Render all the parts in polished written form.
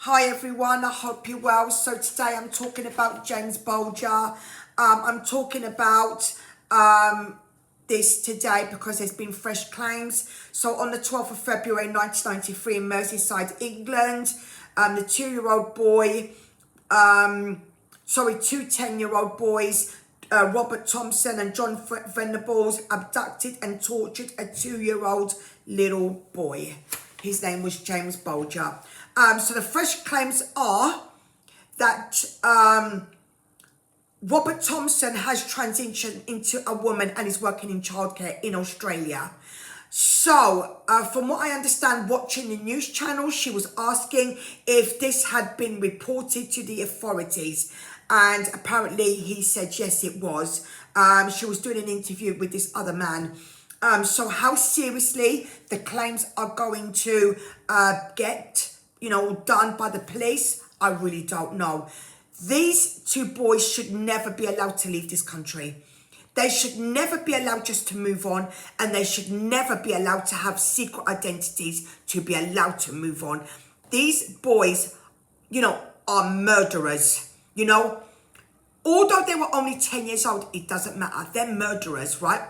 Hi everyone, I hope you're well. So today I'm talking about James Bulger. I'm talking about this today because there's been fresh claims. So on the 12th of February 1993 in Merseyside, England, the 2-year-old boy, two 10-year-old boys, Robert Thompson and John Venables, abducted and tortured a 2-year-old little boy. His name was James Bulger. So the fresh claims are that Robert Thompson has transitioned into a woman and is working in childcare in Australia. So from what I understand, watching the news channel, she was asking if this had been reported to the authorities. And apparently he said, yes, it was. She was doing an interview with this other man. So how seriously the claims are going to get, done by the police, I really don't know. These two boys should never be allowed to leave this country. They should never be allowed just to move on, and they should never be allowed to have secret identities to be allowed to move on. These boys, are murderers, Although they were only 10 years old, it doesn't matter. They're murderers, right?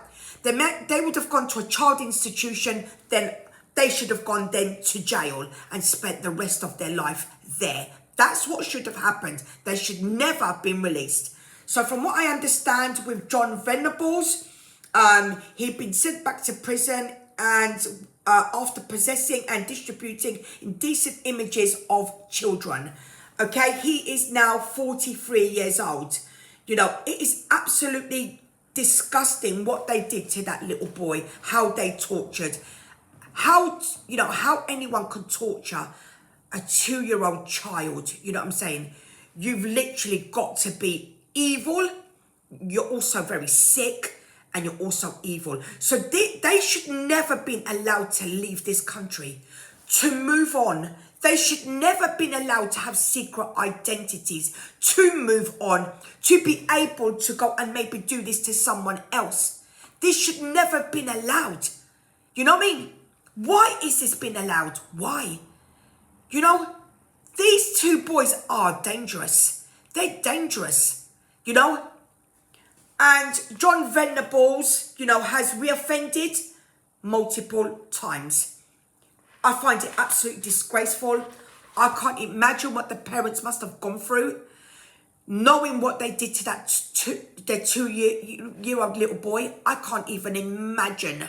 They would have gone to a child institution, then they should have gone then to jail and spent the rest of their life there. That's what should have happened. They should never have been released. So from what I understand with John Venables, he'd been sent back to prison and after possessing and distributing indecent images of children. Okay, he is now 43 years old. It is absolutely disgusting what they did to that little boy, how they tortured. How anyone could torture a 2-year-old child, you know what I'm saying? You've literally got to be evil. You're also very sick and you're also evil. So they should never been allowed to leave this country, to move on. They should never been allowed to have secret identities, to move on, to be able to go and maybe do this to someone else. This should never have been allowed. You know what I mean? Why is this been allowed? Why? These two boys are dangerous. They're dangerous, And John Venables, has reoffended multiple times. I find it absolutely disgraceful. I can't imagine what the parents must have gone through, knowing what they did to their 2-year-old little boy. I can't even imagine.